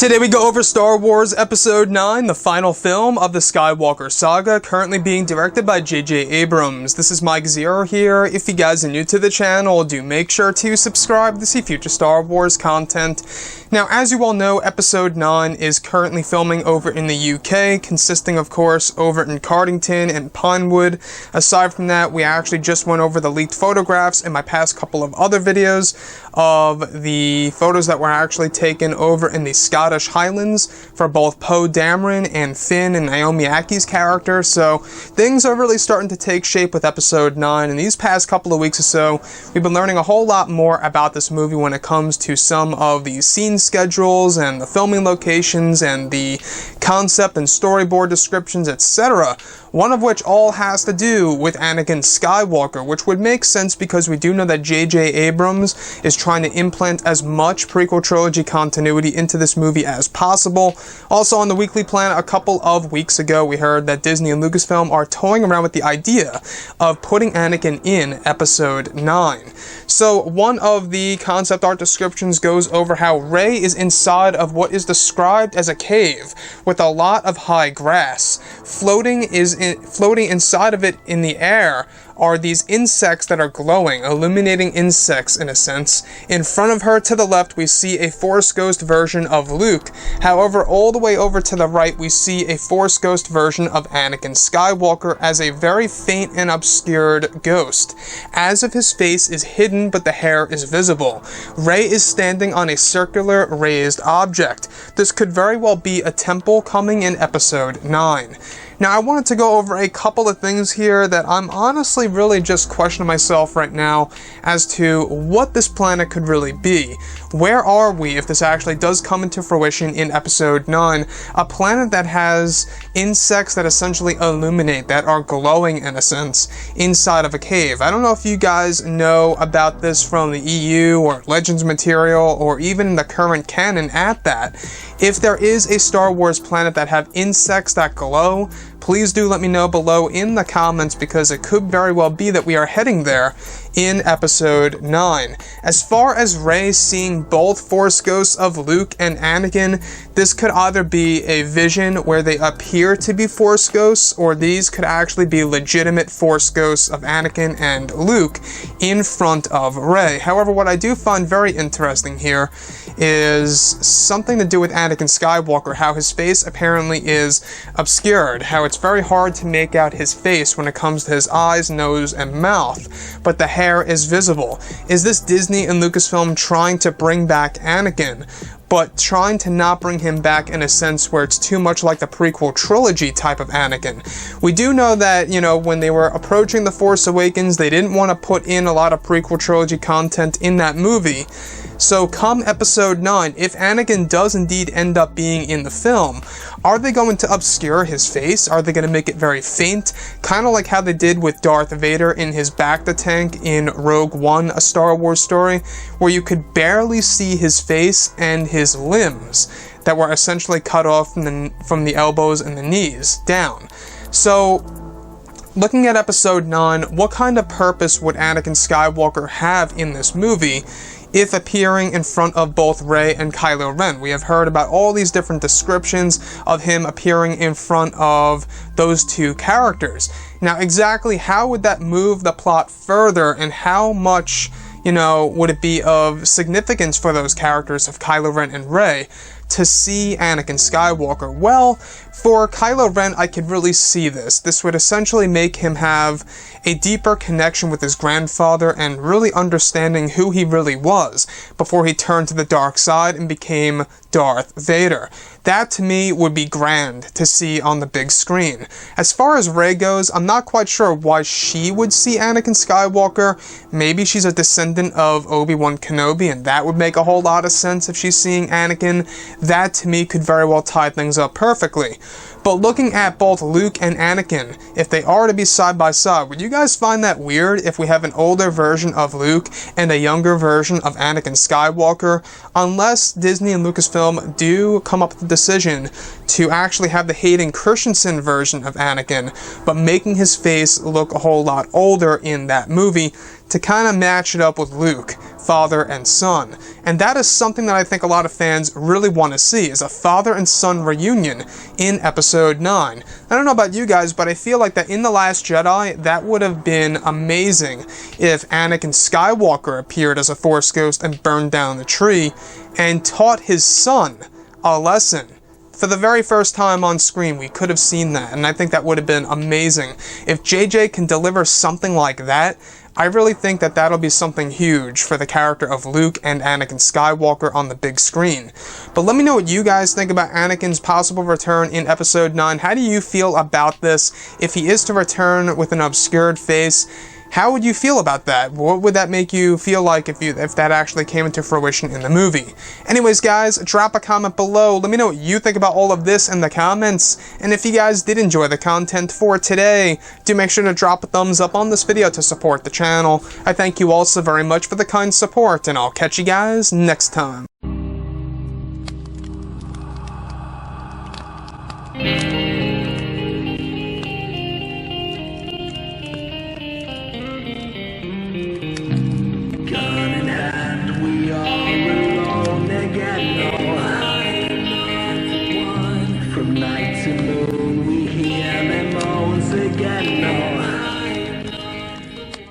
Today we go over Star Wars Episode 9, the final film of the Skywalker saga, currently being directed by JJ Abrams. This is Mike Zero here. If you guys are new to the channel, do make sure to subscribe to see future Star Wars content. Now, as you all know, Episode 9 is currently filming over in the UK, consisting of course over in Cardington and Pinewood. Aside from that, we actually just went over the leaked photographs in my past couple of other videos of the photos that were actually taken over in the Scottish Highlands for both Poe Dameron and Finn and Naomi Ackie's character. So things are really starting to take shape with Episode 9. In these past couple of weeks or so, we've been learning a whole lot more about this movie when it comes to some of the scene schedules and the filming locations and the concept and storyboard descriptions, etc. One of which all has to do with Anakin Skywalker, which would make sense because we do know that JJ Abrams is trying to implant as much prequel trilogy continuity into this movie as possible. Also on the weekly plan a couple of weeks ago, we heard that Disney and Lucasfilm are toying around with the idea of putting Anakin in Episode 9. So one of the concept art descriptions goes over how Rey is inside of what is described as a cave with a lot of high grass. Floating inside of it in the air are these insects that are glowing, illuminating insects in a sense. In front of her to the left we see a Force Ghost version of Luke. However, all the way over to the right we see a Force Ghost version of Anakin Skywalker as a very faint and obscured ghost. As if his face is hidden but the hair is visible. Rey is standing on a circular raised object. This could very well be a temple coming in Episode 9. Now, I wanted to go over a couple of things here that I'm honestly really just questioning myself right now as to what this planet could really be. Where are we if this actually does come into fruition in Episode 9? A planet that has insects that essentially illuminate, that are glowing in a sense, inside of a cave. I don't know if you guys know about this from the EU or Legends material or even the current canon at that. If there is a Star Wars planet that have insects that glow, please do let me know below in the comments because it could very well be that we are heading there in Episode 9. As far as Rey seeing both Force Ghosts of Luke and Anakin, this could either be a vision where they appear to be Force Ghosts, or these could actually be legitimate Force Ghosts of Anakin and Luke in front of Rey. However, what I do find very interesting here is something to do with Anakin Skywalker, how his face apparently is obscured, how it's very hard to make out his face when it comes to his eyes, nose, and mouth, but the hair is visible. Is this Disney and Lucasfilm trying to bring back Anakin, but trying to not bring him back in a sense where it's too much like the prequel trilogy type of Anakin? We do know that, when they were approaching The Force Awakens, they didn't want to put in a lot of prequel trilogy content in that movie. So come Episode 9, if Anakin does indeed end up being in the film, are they going to obscure his face? Are they going to make it very faint? Kind of like how they did with Darth Vader in his Bacta tank in Rogue One, A Star Wars Story, where you could barely see his face and his limbs that were essentially cut off from the elbows and the knees down. So, looking at Episode 9, what kind of purpose would Anakin Skywalker have in this movie if appearing in front of both Rey and Kylo Ren? We have heard about all these different descriptions of him appearing in front of those two characters. Now, exactly how would that move the plot further, and how much, would it be of significance for those characters of Kylo Ren and Rey to see Anakin Skywalker? Well, for Kylo Ren, I could really see this. This would essentially make him have a deeper connection with his grandfather and really understanding who he really was before he turned to the dark side and became Darth Vader. That to me would be grand to see on the big screen. As far as Rey goes, I'm not quite sure why she would see Anakin Skywalker. Maybe she's a descendant of Obi-Wan Kenobi, and that would make a whole lot of sense if she's seeing Anakin. That to me could very well tie things up perfectly. But looking at both Luke and Anakin, if they are to be side by side, would you guys find that weird if we have an older version of Luke and a younger version of Anakin Skywalker? Unless Disney and Lucasfilm do come up with the decision to actually have the Hayden Christensen version of Anakin, but making his face look a whole lot older in that movie to kind of match it up with Luke father and son. And that is something that I think a lot of fans really want to see, is a father and son reunion in Episode 9. I don't know about you guys, but I feel like that in The Last Jedi, that would have been amazing if Anakin Skywalker appeared as a Force ghost and burned down the tree and taught his son a lesson. For the very first time on screen, we could have seen that, and I think that would have been amazing. If JJ can deliver something like that, I really think that that'll be something huge for the character of Luke and Anakin Skywalker on the big screen. But let me know what you guys think about Anakin's possible return in Episode 9. How do you feel about this? If he is to return with an obscured face, how would you feel about that? What would that make you feel like if that actually came into fruition in the movie? Anyways, guys, drop a comment below. Let me know what you think about all of this in the comments. And if you guys did enjoy the content for today, do make sure to drop a thumbs up on this video to support the channel. I thank you all so very much for the kind support, and I'll catch you guys next time.